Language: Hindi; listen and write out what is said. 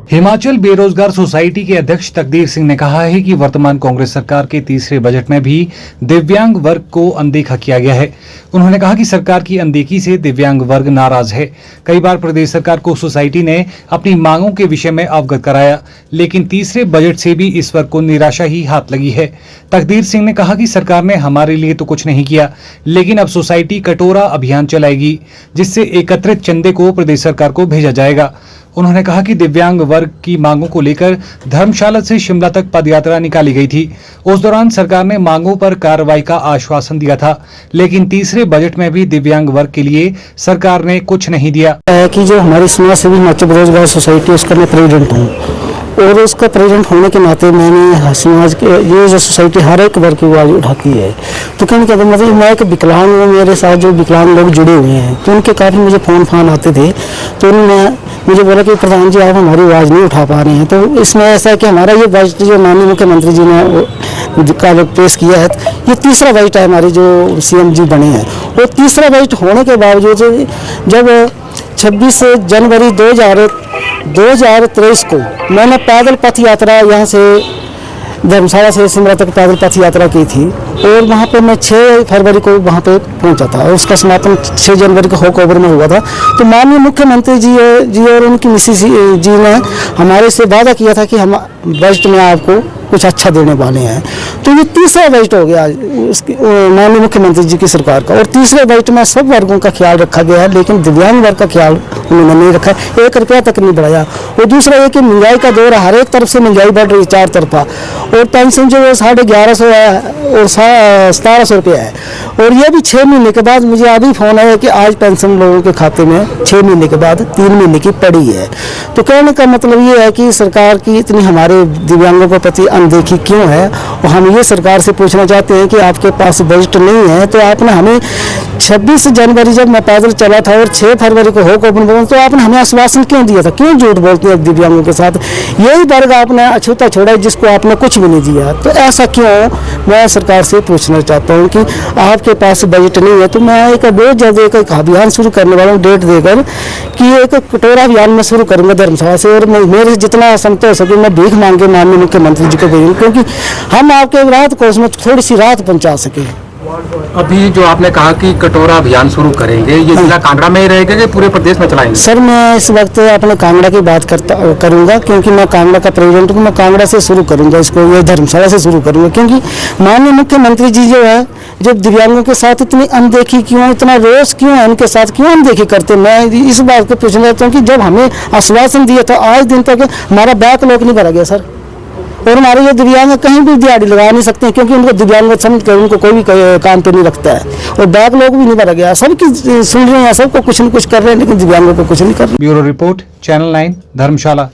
हिमाचल बेरोजगार सोसाइटी के अध्यक्ष तकदीर सिंह ने कहा है कि वर्तमान कांग्रेस सरकार के तीसरे बजट में भी दिव्यांग वर्ग को अनदेखा किया गया है। उन्होंने कहा कि सरकार की अनदेखी से दिव्यांग वर्ग नाराज है। कई बार प्रदेश सरकार को सोसाइटी ने अपनी मांगों के विषय में अवगत कराया, लेकिन तीसरे बजट से भी इस वर्ग को निराशा ही हाथ लगी है। तकदीर सिंह ने कहा कि सरकार ने हमारे लिए तो कुछ नहीं किया, लेकिन अब सोसाइटी कटोरा अभियान चलाएगी, जिससे एकत्रित चंदे को प्रदेश सरकार को भेजा जाएगा। उन्होंने कहा कि दिव्यांग वर्ग की मांगों को लेकर धर्मशाला से शिमला तक पदयात्रा निकाली गई थी। उस दौरान सरकार ने मांगों पर कार्रवाई का आश्वासन दिया था, लेकिन तीसरे बजट में भी दिव्यांग वर्ग के लिए सरकार ने कुछ नहीं दिया। कि जो हमारी समाज सेवी हिमाचल बेरोजगार सोसाइटी उसका मैं प्रेसिडेंट हूँ और उसका प्रेसिडेंट होने के नाते मैंने समाज के ये जो सोसाइटी हर एक वर्ग की आवाज़ उठाती है। तो कहने का मतलब मैं एक विकलांग हूँ, मेरे साथ जो विकलांग लोग जुड़े हुए हैं तो उनके काफ़ी मुझे फ़ोन आते थे। तो उन्होंने मुझे बोला कि प्रधान जी आप हमारी आवाज़ नहीं उठा पा रहे हैं। तो इसमें ऐसा है कि हमारा ये बजट जो माननीय मुख्यमंत्री जी ने का पेश किया है, ये तीसरा बजट है हमारे जो सीएम जी बने हैं। और तीसरा बजट होने के बावजूद जब 26 जनवरी 2023 को मैंने पैदल पथ यात्रा यहाँ से धर्मशाला से शिमला तक पैदल पथ यात्रा की थी और वहाँ पे मैं 6 फरवरी को वहाँ पे पहुँचा था और उसका समापन 6 जनवरी को होकओवर में हुआ था। तो माननीय मुख्यमंत्री जी और उनकी मिसेस जी ने हमारे से वादा किया था कि हम बजट में आपको कुछ अच्छा देने वाले हैं। तो ये तीसरा बजट हो गया माननीय मुख्यमंत्री जी की सरकार का। और तीसरे बजट में सब वर्गों का ख्याल रखा गया है, लेकिन दिव्यांग वर्ग का ख्याल उन्होंने नहीं रखा, 1 रुपया तक नहीं बढ़ाया। और दूसरा ये कि महंगाई का दौर, हर एक तरफ से महंगाई बढ़ रही है, 4 तरफा। और पेंशन जो है 1150 है और 1700 रुपये है। और ये भी 6 महीने के बाद मुझे अभी फ़ोन आया कि आज पेंशन लोगों के खाते में 6 महीने के बाद 3 महीने की पड़ी है। तो कहने का मतलब ये है कि सरकार की इतनी हमारे दिव्यांगों के प्रति अनदेखी क्यों है। और हम ये सरकार से पूछना चाहते हैं कि आपके पास बजट नहीं है तो आपने हमें 26 जनवरी जब मैं पैदल चला था और 6 फरवरी को होकओवर में, तो आपने हमें आश्वासन क्यों दिया था? क्यों झूठ बोलते हैं दिव्यांगों के साथ? यही वर्ग आपने अछूता छोड़ा जिसको आपने कुछ भी नहीं दिया। तो ऐसा क्यों, मैं सरकार से पूछना चाहता हूँ कि आपके पास बजट नहीं है। तो मैं एक बहुत जल्द एक अभियान शुरू करने वाला हूँ, डेट देकर कि एक कटोरा अभियान में शुरू करूँगा धर्मशाला से। और मेरे जितना क्षमता हो सके मैं भीख मांगे माननीय मुख्यमंत्री जी को भेजूँ, क्योंकि हम आपके राहत कोष में थोड़ी सी राहत पहुँचा सके। अभी जो आपने कहा कि कटोरा अभियान शुरू करेंगे, ये जिला कांगड़ा में ही रहेगा कि पूरे प्रदेश में चलाएंगे? सर मैं इस वक्त अपने कांगड़ा की बात करूंगा, क्योंकि मैं कांगड़ा का प्रेसिडेंट हूँ। मैं कांगड़ा से शुरू करूंगा इसको, ये धर्मशाला से शुरू करूंगा, क्योंकि माननीय मुख्यमंत्री जी जो है जब दिव्यांगों के साथ इतनी अनदेखी क्यों, इतना रोष क्यों है, उनके साथ क्यों अनदेखी करते? मैं इस बात को पूछना चाहता हूँ कि जब हमें आश्वासन दिया था आज दिन तक हमारा बैकलॉग नहीं भरा गया सर। और हमारे ये दिव्यांग कहीं भी दिहाड़ी लगा नहीं सकते हैं, क्योंकि उनको दिव्यांग समझ कर उनको कोई भी काम पे नहीं रखता है। और बैकलॉग भी नहीं भरा गया, सबकी सुन रहे हैं, सबको कुछ न कुछ कर रहे हैं, लेकिन दिव्यांगों को कुछ नहीं कर रहे। ब्यूरो रिपोर्ट, चैनल 9, धर्मशाला।